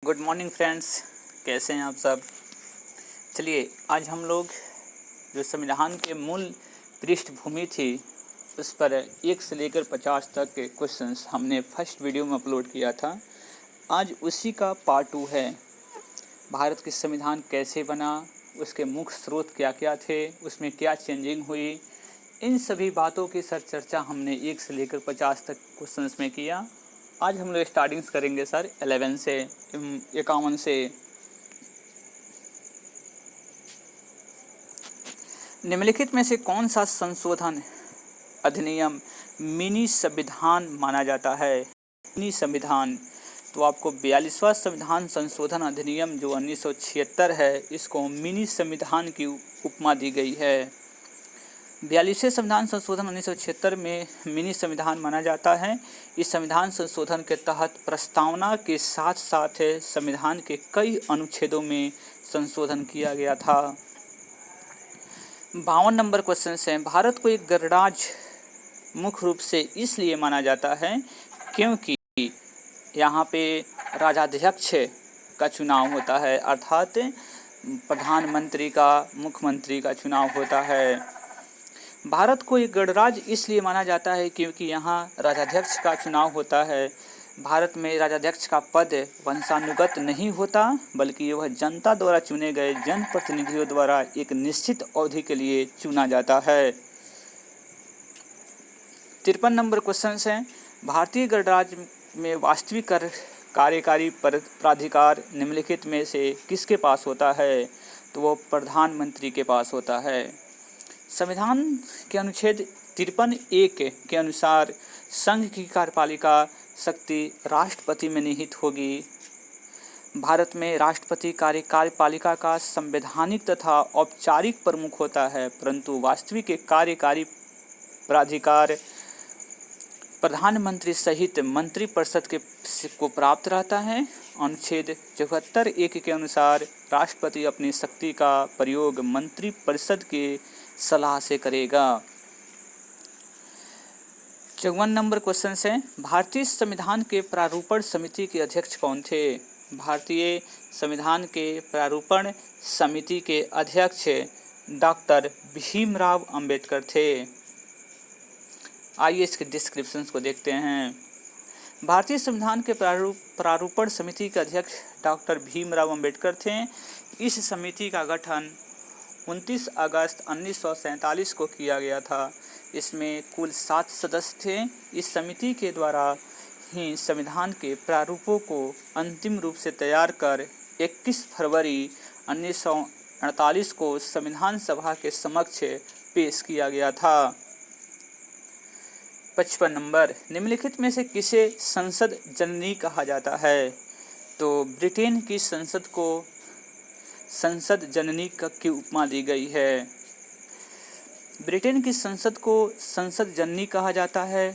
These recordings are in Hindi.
गुड मॉर्निंग फ्रेंड्स, कैसे हैं आप सब। चलिए आज हम लोग जो संविधान के मूल पृष्ठभूमि थी उस पर 1 से लेकर 50 तक के क्वेश्चंस हमने फर्स्ट वीडियो में अपलोड किया था। आज उसी का पार्ट 2 है। भारत के संविधान कैसे बना, उसके मुख्य स्रोत क्या क्या थे, उसमें क्या चेंजिंग हुई, इन सभी बातों की सर चर्चा हमने 1 से लेकर 50 तक क्वेश्चंस में किया। आज हम लोग स्टार्टिंग्स करेंगे सर 11 से 51 से। निम्नलिखित में से कौन सा संशोधन अधिनियम मिनी संविधान माना जाता है। मिनी संविधान तो आपको 42वां संविधान संशोधन अधिनियम जो 1976 है, इसको मिनी संविधान की उपमा दी गई है। 42वें संविधान संशोधन 1976 में मिनी संविधान माना जाता है। इस संविधान संशोधन के तहत प्रस्तावना के साथ साथ संविधान के कई अनुच्छेदों में संशोधन किया गया था। 52 नंबर क्वेश्चन है, भारत को एक गणराज्य मुख्य रूप से इसलिए माना जाता है क्योंकि यहाँ पे राजाध्यक्ष का चुनाव होता है, अर्थात प्रधानमंत्री का, मुख्यमंत्री का चुनाव होता है। भारत को एक गणराज्य इसलिए माना जाता है क्योंकि यहाँ राजाध्यक्ष का चुनाव होता है। भारत में राजाध्यक्ष का पद वंशानुगत नहीं होता, बल्कि वह जनता द्वारा चुने गए जनप्रतिनिधियों द्वारा एक निश्चित अवधि के लिए चुना जाता है। 53 नंबर क्वेश्चन है, भारतीय गणराज्य में वास्तविक कार्यकारी प्राधिकार निम्नलिखित में से किसके पास होता है, तो वो प्रधानमंत्री के पास होता है। संविधान के अनुच्छेद 53(1) के अनुसार संघ की कार्यपालिका शक्ति राष्ट्रपति में निहित होगी। भारत में राष्ट्रपति कार्यपालिका का संवैधानिक तथा औपचारिक प्रमुख होता है, परंतु वास्तविक कार्यकारी प्राधिकार प्रधानमंत्री सहित मंत्रिपरिषद को प्राप्त रहता है। अनुच्छेद 74(1) के अनुसार राष्ट्रपति अपनी शक्ति का प्रयोग मंत्रिपरिषद के सलाह से करेगा। 54 नंबर क्वेश्चन है, भारतीय संविधान के प्रारूपण समिति के अध्यक्ष कौन थे। भारतीय संविधान के प्रारूपण समिति के अध्यक्ष डॉक्टर भीमराव अंबेडकर थे। आइए इसके डिस्क्रिप्शंस को देखते हैं। भारतीय संविधान के प्रारूपण समिति के अध्यक्ष डॉक्टर भीमराव अंबेडकर थे। इस समिति का गठन 29 अगस्त 1947 को किया गया था। इसमें कुल 7 सदस्य थे। इस समिति के द्वारा ही संविधान के प्रारूपों को अंतिम रूप से तैयार कर 21 फरवरी 1948 को संविधान सभा के समक्ष पेश किया गया था। 55 नंबर, निम्नलिखित में से किसे संसद जननी कहा जाता है, तो ब्रिटेन की संसद को संसद जननी की उपमा दी गई है। ब्रिटेन की संसद को संसद जननी कहा जाता है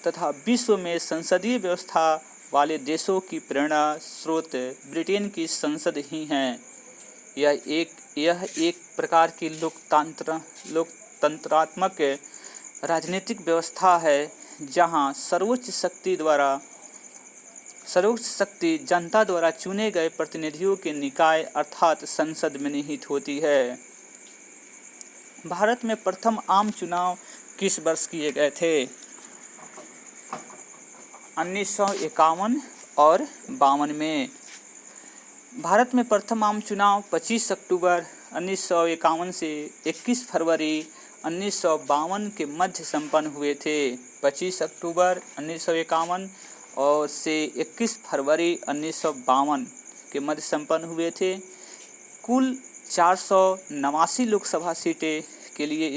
तथा विश्व में संसदीय व्यवस्था वाले देशों की प्रेरणा स्रोत ब्रिटेन की संसद ही है। यह एक प्रकार की लोकतंत्रात्मक राजनीतिक व्यवस्था है जहां सर्वोच्च शक्ति जनता द्वारा चुने गए प्रतिनिधियों के निकाय अर्थात संसद में निहित होती है। भारत में प्रथम आम चुनाव किस वर्ष किए गए थे, 1951 और 52 में। भारत में प्रथम आम चुनाव 25 अक्टूबर 1951 से 21 फरवरी 1952 के मध्य संपन्न हुए थे। 25 अक्टूबर 1951 और से 21 फरवरी 1952 के मध्य संपन्न हुए थे। कुल 489 लोकसभा सीटें के लिए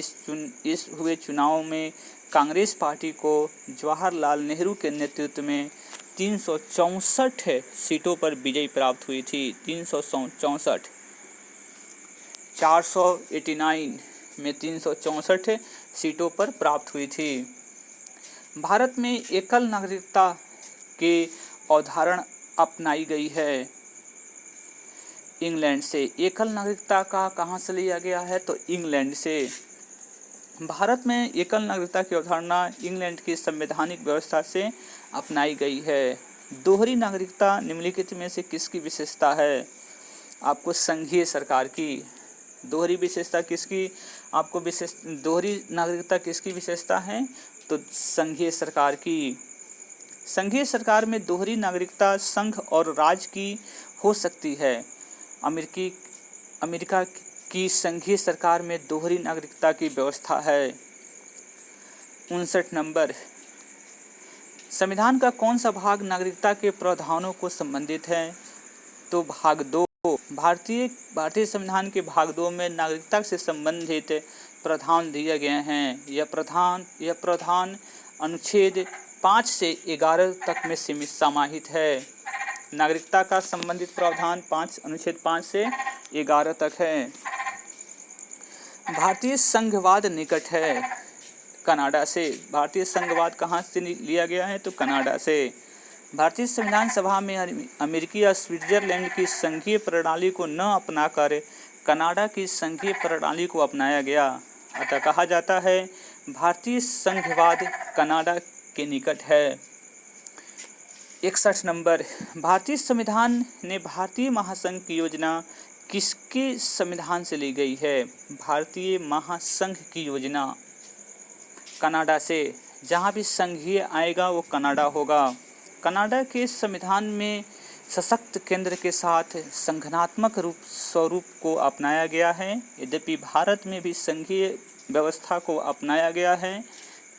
इस हुए चुनाव में कांग्रेस पार्टी को जवाहरलाल नेहरू के नेतृत्व में 364 सीटों पर विजय प्राप्त हुई थी। 364, 489 में 364 सीटों पर प्राप्त हुई थी। भारत में एकल नागरिकता की अवधारणा अपनाई गई है इंग्लैंड से। एकल नागरिकता का कहाँ से लिया गया है, तो इंग्लैंड से। भारत में एकल नागरिकता की अवधारणा इंग्लैंड की संवैधानिक व्यवस्था से अपनाई गई है। दोहरी नागरिकता निम्नलिखित में से किसकी विशेषता है? आपको संघीय सरकार की। दोहरी विशेषता किसकी आपको दोहरी नागरिकता किसकी विशेषता है? तो संघीय सरकार की। संघीय सरकार में दोहरी नागरिकता संघ और राज्य की हो सकती है। अमेरिका की संघीय सरकार में दोहरी नागरिकता की व्यवस्था है। 59 नंबर, संविधान का कौन सा भाग नागरिकता के प्रावधानों को संबंधित है? तो भाग 2। भारतीय संविधान के भाग 2 में नागरिकता से संबंधित प्रावधान दिए गए हैं। यह प्रावधान अनुच्छेद 5 से 11 तक में सीमित समाहित है। नागरिकता का संबंधित प्रावधान अनुच्छेद 5 से 11 तक है। भारतीय संघवाद निकट है कनाडा से। भारतीय संघवाद कहाँ से लिया गया है? तो कनाडा से। भारतीय संविधान सभा में अमेरिकी या स्विट्जरलैंड की संघीय प्रणाली को न अपनाकर कनाडा की संघीय प्रणाली को अपनाया गया। अतः कहा जाता है भारतीय संघवाद कनाडा के निकट है। 61 नंबर, भारतीय संविधान ने भारतीय महासंघ की योजना किसके संविधान से ली गई है? भारतीय महासंघ की योजना कनाडा से। जहाँ भी संघीय आएगा वो कनाडा होगा। कनाडा के संविधान में सशक्त केंद्र के साथ संघनात्मक स्वरूप को अपनाया गया है। यद्यपि भारत में भी संघीय व्यवस्था को अपनाया गया है,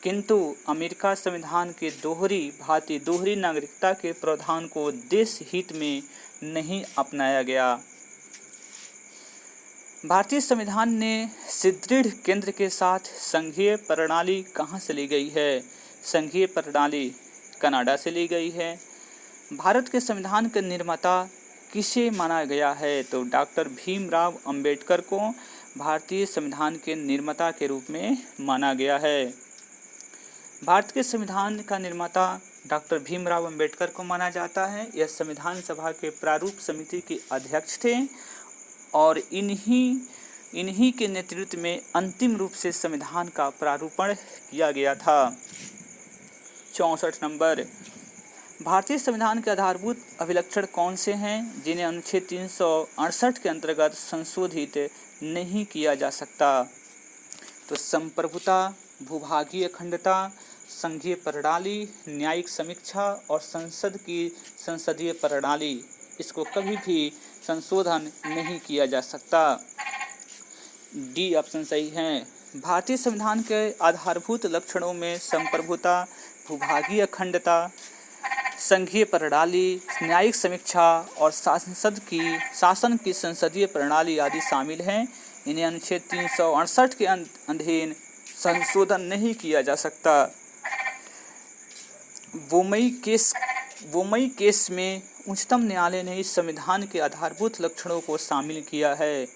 किंतु अमेरिका संविधान के दोहरी नागरिकता के प्रावधान को देश हित में नहीं अपनाया गया। भारतीय संविधान ने सुदृढ़ केंद्र के साथ संघीय प्रणाली कहाँ से ली गई है? संघीय प्रणाली कनाडा से ली गई है। भारत के संविधान के निर्माता किसे माना गया है? तो डॉक्टर भीमराव अंबेडकर को भारतीय संविधान के निर्माता के रूप में माना गया है। भारत के संविधान का निर्माता डॉक्टर भीमराव अंबेडकर को माना जाता है। यह संविधान सभा के प्रारूप समिति के अध्यक्ष थे और इन्हीं के नेतृत्व में अंतिम रूप से संविधान का प्रारूपण किया गया था। 64 नंबर, भारतीय संविधान के आधारभूत अभिलक्षण कौन से हैं जिन्हें अनुच्छेद 368 के अंतर्गत संशोधित नहीं किया जा सकता? तो संप्रभुता, भूभागीय अखंडता, संघीय प्रणाली, न्यायिक समीक्षा और संसद की संसदीय प्रणाली। इसको कभी भी संशोधन नहीं किया जा सकता। डी ऑप्शन सही है। भारतीय संविधान के आधारभूत लक्षणों में संप्रभुता, भूभागीय अखंडता, संघीय प्रणाली, न्यायिक समीक्षा और शासन की संसदीय प्रणाली आदि शामिल हैं। इन्हें अनुच्छेद 368 के अधीन संशोधन नहीं किया जा सकता। वोमई केस में उच्चतम न्यायालय ने इस संविधान के आधारभूत लक्षणों को शामिल किया है।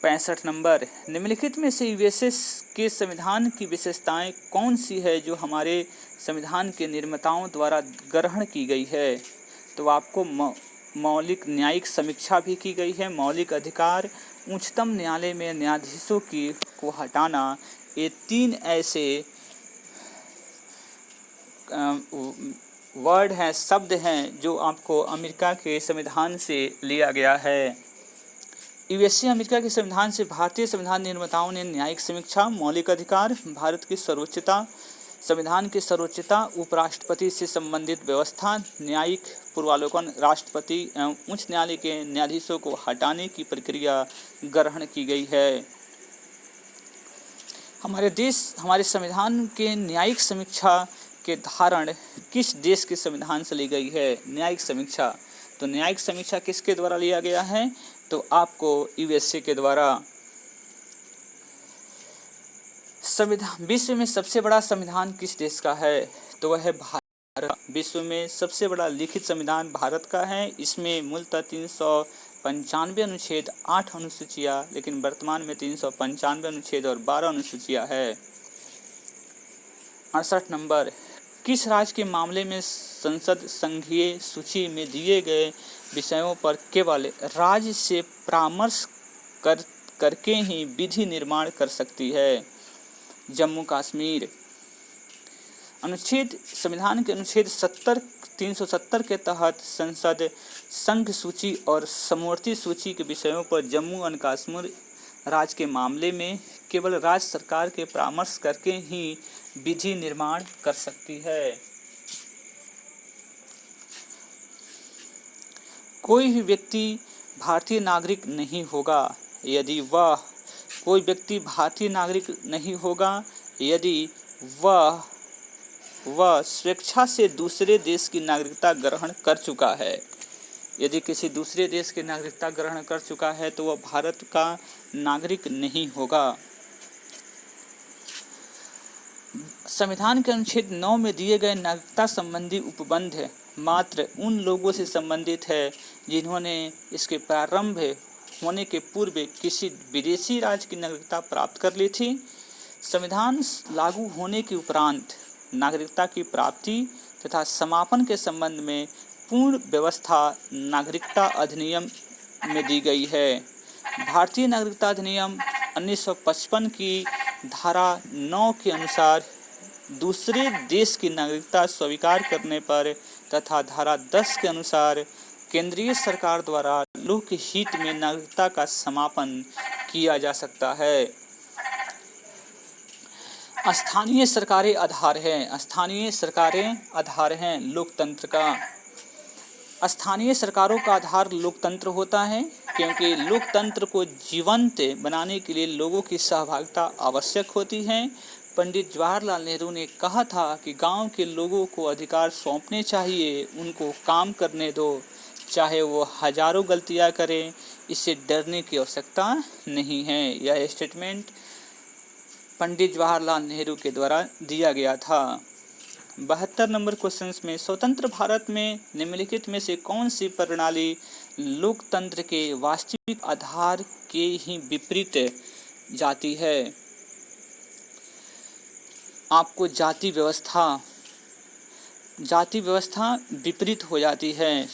65 नंबर, निम्नलिखित में से यूएसए के संविधान की विशेषताएं कौन सी है जो हमारे संविधान के निर्माताओं द्वारा ग्रहण की गई है? तो आपको मौलिक न्यायिक समीक्षा भी की गई है, मौलिक अधिकार, उच्चतम न्यायालय में न्यायाधीशों को हटाना। ये 3 ऐसे वर्ड हैं, शब्द हैं जो आपको अमेरिका के संविधान से लिया गया है। यूएसए अमेरिका के संविधान से भारतीय संविधान निर्माताओं ने न्यायिक समीक्षा, मौलिक अधिकार, भारत की सर्वोच्चता, संविधान की सर्वोच्चता, उपराष्ट्रपति से संबंधित व्यवस्था, न्यायिक पूर्वावलोकन, राष्ट्रपति एवं उच्च न्यायालय के न्यायाधीशों को हटाने की प्रक्रिया ग्रहण की गई है। हमारे संविधान के न्यायिक समीक्षा के धारण किस देश के संविधान से ली गई है? न्यायिक समीक्षा। तो न्यायिक समीक्षा किसके द्वारा लिया गया है? तो आपको यूएसए के द्वारा। विश्व में सबसे बड़ा संविधान किस देश का है? तो वह है भारत। विश्व में सबसे बड़ा लिखित संविधान भारत का है। इसमें मूलतः 395 अनुच्छेद, 8 अनुसूचियाँ, लेकिन वर्तमान में 395 अनुच्छेद और 12 अनुसूचियाँ है। 68 नंबर, किस राज्य के मामले में संसद संघीय सूची में दिए गए विषयों पर केवल राज्य से परामर्श करके ही विधि निर्माण कर सकती है? जम्मू कश्मीर। संविधान के अनुच्छेद 370 के तहत संसद संघ सूची और समवर्ती सूची के विषयों पर जम्मू एंड कश्मीर राज्य के मामले में केवल राज्य सरकार के परामर्श करके ही विधि निर्माण कर सकती है। कोई भी व्यक्ति भारतीय नागरिक नहीं होगा यदि वह स्वेच्छा से दूसरे देश की नागरिकता ग्रहण कर चुका है। यदि किसी दूसरे देश की नागरिकता ग्रहण कर चुका है तो वह भारत का नागरिक नहीं होगा। संविधान के अनुच्छेद 9 में दिए गए नागरिकता संबंधी उपबंध मात्र उन लोगों से संबंधित है जिन्होंने इसके प्रारंभ होने के पूर्व किसी विदेशी राज्य की नागरिकता प्राप्त कर ली थी। संविधान लागू होने के उपरांत नागरिकता की प्राप्ति तथा समापन के संबंध में पूर्ण व्यवस्था नागरिकता अधिनियम में दी गई है। भारतीय नागरिकता अधिनियम 1955 की धारा 9 के अनुसार दूसरे देश की नागरिकता स्वीकार करने पर तथा धारा 10 के अनुसार केंद्रीय सरकार द्वारा लोक हित में नागरिकता का समापन किया जा सकता है। स्थानीय सरकारें आधार हैं लोकतंत्र का। स्थानीय सरकारों का आधार लोकतंत्र होता है क्योंकि लोकतंत्र को जीवंत बनाने के लिए लोगों की सहभागिता आवश्यक होती है। पंडित जवाहरलाल नेहरू ने कहा था कि गांव के लोगों को अधिकार सौंपने चाहिए, उनको काम करने दो, चाहे वो हजारों गलतियां करें, इससे डरने की आवश्यकता नहीं है। यह स्टेटमेंट पंडित जवाहरलाल नेहरू के द्वारा दिया गया था। 72 नंबर क्वेश्चन में स्वतंत्र भारत में निम्नलिखित में से कौन सी प्रणाली लोकतंत्र के वास्तविक आधार के ही विपरीत जाती है? आपको जाति व्यवस्था विपरीत हो जाती है।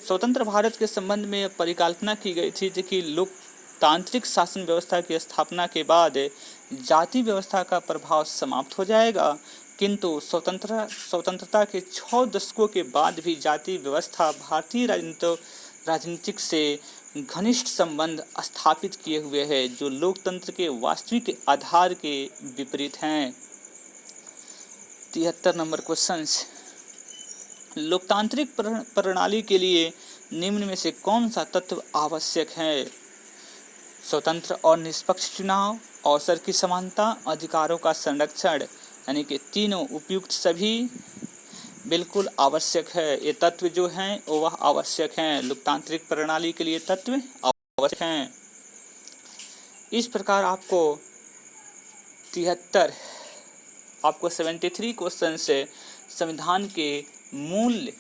स्वतंत्र भारत के संबंध में परिकल्पना की गई थी कि लोकतांत्रिक शासन व्यवस्था की स्थापना के बाद जाति व्यवस्था का प्रभाव समाप्त हो जाएगा, किंतु स्वतंत्रता के 6 दशकों के बाद भी जाति व्यवस्था भारतीय राजनीतिक से घनिष्ठ संबंध स्थापित किए हुए है जो लोकतंत्र के वास्तविक आधार के विपरीत हैं। 73 नंबर क्वेश्चन, लोकतांत्रिक प्रणाली के लिए निम्न में से कौन सा तत्व आवश्यक है? स्वतंत्र और निष्पक्ष चुनाव, अवसर की समानता, अधिकारों का संरक्षण, यानी कि तीनों उपयुक्त सभी बिल्कुल आवश्यक है। ये तत्व जो हैं वह आवश्यक हैं। लोकतांत्रिक प्रणाली के लिए तत्व आवश्यक हैं। इस प्रकार आपको 73 क्वेश्चन से संविधान के मूल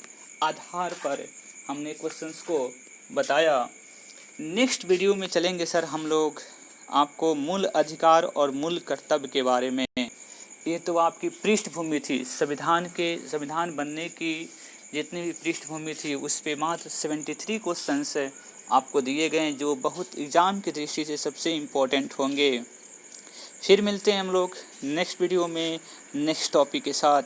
आधार पर हमने क्वेश्चंस को बताया। नेक्स्ट वीडियो में चलेंगे सर हम लोग आपको मूल अधिकार और मूल कर्तव्य के बारे में। ये तो आपकी पृष्ठभूमि थी, संविधान बनने की जितनी भी पृष्ठभूमि थी उस पे मात्र 73 क्वेश्चंस आपको दिए गए जो बहुत एग्ज़ाम की दृष्टि से सबसे इम्पोर्टेंट होंगे। फिर मिलते हैं हम लोग नेक्स्ट वीडियो में नेक्स्ट टॉपिक के साथ।